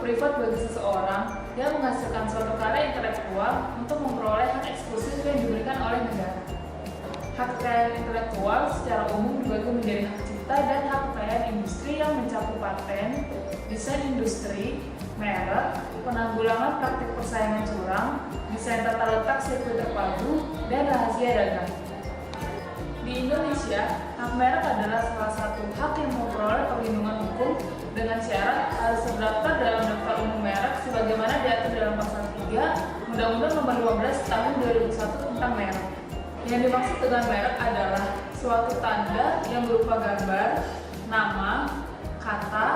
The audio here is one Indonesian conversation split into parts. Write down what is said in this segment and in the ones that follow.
privat bagi seseorang yang menghasilkan suatu karya intelektual untuk memperoleh hak eksklusif yang diberikan oleh negara. Hak kekayaan intelektual secara umum dibagi menjadi hak cipta dan hak kekayaan industri yang mencakup paten, desain industri, merek, penanggulangan praktik persaingan curang, desain tata letak sirkuit terpadu, dan rahasia dagang. Di Indonesia, hak merek adalah salah satu hak yang memperoleh perlindungan hukum dengan syarat harus terdaftar dalam daftar umum merek sebagaimana diatur dalam pasal 3 Undang-Undang Nomor 12 Tahun 2001 tentang merek. Yang dimaksud dengan merek adalah suatu tanda yang berupa gambar, nama, kata,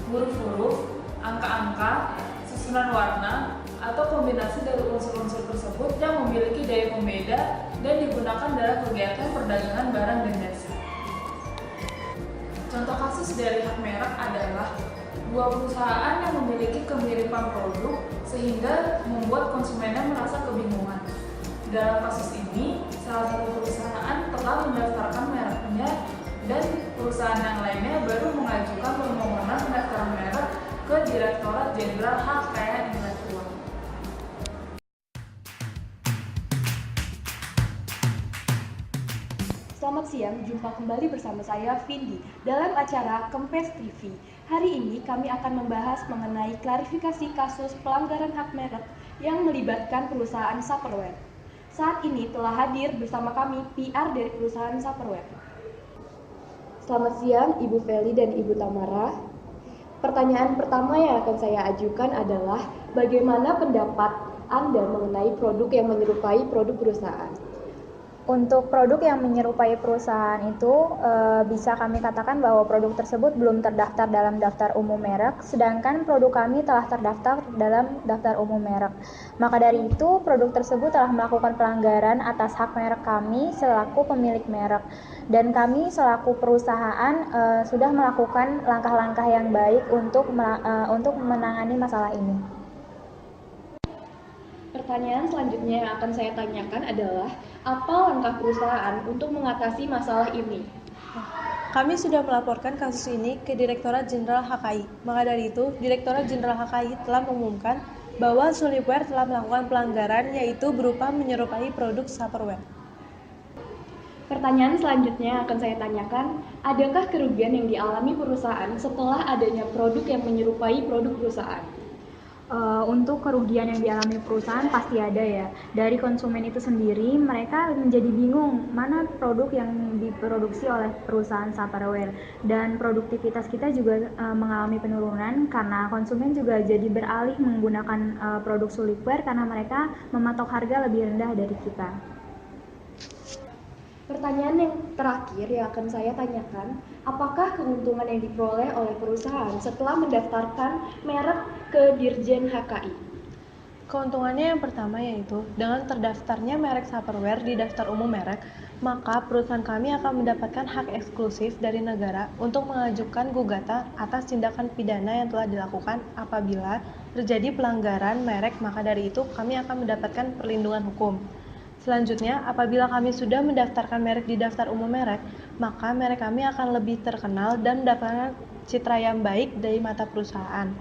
huruf-huruf, angka-angka, susunan warna, atau kombinasi dari unsur-unsur tersebut yang memiliki daya pembeda dan digunakan dalam kegiatan perdagangan barang dan jasa. Contoh kasus dari hak merek adalah dua perusahaan yang memiliki kemiripan produk sehingga membuat konsumennya merasa kebingungan. Dalam kasus ini, salah satu perusahaan telah mendaftarkan mereknya dan perusahaan yang lainnya baru mengajukan permohonan pendaftaran merek ke Direktorat Jenderal Hak Kekayaan Intelektual. Selamat siang, jumpa kembali bersama saya Vindi dalam acara Kempes TV. Hari ini kami akan membahas mengenai klarifikasi kasus pelanggaran hak merek yang melibatkan perusahaan Tupperware. Saat ini telah hadir bersama kami PR dari perusahaan Tupperware. Selamat siang Ibu Feli dan Ibu Tamara. Pertanyaan pertama yang akan saya ajukan adalah bagaimana pendapat Anda mengenai produk yang menyerupai produk perusahaan? Untuk produk yang menyerupai perusahaan itu bisa kami katakan bahwa produk tersebut belum terdaftar dalam daftar umum merek, sedangkan produk kami telah terdaftar dalam daftar umum merek. Maka dari itu, produk tersebut telah melakukan pelanggaran atas hak merek kami selaku pemilik merek. Dan kami selaku perusahaan sudah melakukan langkah-langkah yang baik untuk menangani masalah ini. Pertanyaan selanjutnya yang akan saya tanyakan adalah, apa langkah perusahaan untuk mengatasi masalah ini? Kami sudah melaporkan kasus ini ke Direktorat Jenderal HKI. Maka dari itu, Direktorat Jenderal HKI telah mengumumkan bahwa Sulipware telah melakukan pelanggaran, yaitu berupa menyerupai produk Tupperware. Pertanyaan selanjutnya yang akan saya tanyakan, adakah kerugian yang dialami perusahaan setelah adanya produk yang menyerupai produk perusahaan? Untuk kerugian yang dialami perusahaan pasti ada ya. Dari konsumen itu sendiri, mereka menjadi bingung mana produk yang diproduksi oleh perusahaan Tupperware. Dan produktivitas kita juga mengalami penurunan karena konsumen juga jadi beralih menggunakan produk Sulipware karena mereka mematok harga lebih rendah dari kita. Pertanyaan yang terakhir yang akan saya tanyakan, apakah keuntungan yang diperoleh oleh perusahaan setelah mendaftarkan merek ke Dirjen HKI? Keuntungannya yang pertama yaitu dengan terdaftarnya merek Tupperware di daftar umum merek, maka perusahaan kami akan mendapatkan hak eksklusif dari negara untuk mengajukan gugatan atas tindakan pidana yang telah dilakukan apabila terjadi pelanggaran merek, maka dari itu kami akan mendapatkan perlindungan hukum. Selanjutnya, apabila kami sudah mendaftarkan merek di daftar umum merek, maka merek kami akan lebih terkenal dan mendapatkan citra yang baik dari mata perusahaan.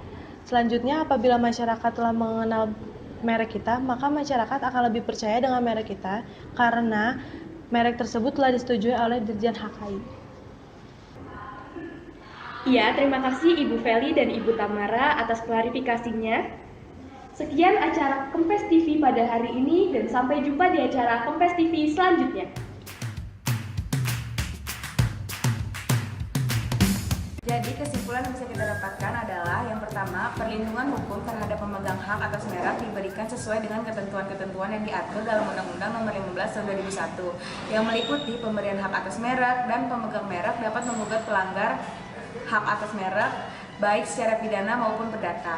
Selanjutnya, apabila masyarakat telah mengenal merek kita, maka masyarakat akan lebih percaya dengan merek kita karena merek tersebut telah disetujui oleh Dirjen HKI. Iya, terima kasih Ibu Feli dan Ibu Tamara atas klarifikasinya. Sekian acara Kempes TV pada hari ini dan sampai jumpa di acara Kempes TV selanjutnya. Jadi kesimpulan yang bisa kita dapatkan adalah yang pertama, perlindungan hukum terhadap pemegang hak atas merek diberikan sesuai dengan ketentuan-ketentuan yang diatur dalam Undang-Undang Nomor 15 Tahun 2001 yang meliputi pemberian hak atas merek dan pemegang merek dapat menggugat pelanggar hak atas merek baik secara pidana maupun perdata.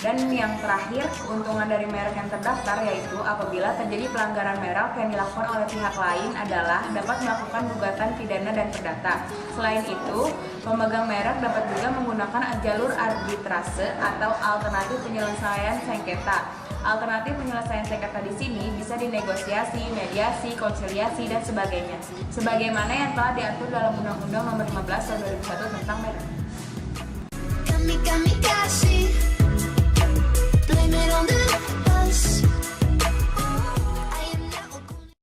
Dan yang terakhir, keuntungan dari merek yang terdaftar yaitu apabila terjadi pelanggaran merek yang dilakukan oleh pihak lain adalah dapat melakukan gugatan pidana dan perdata. Selain itu, pemegang merek dapat juga menggunakan jalur arbitrase atau alternatif penyelesaian sengketa. Alternatif penyelesaian sengketa di sini bisa dinegosiasi, mediasi, konsiliasi, dan sebagainya. Sebagaimana yang telah diatur dalam Undang-Undang Nomor 15 Tahun 2001 tentang merek.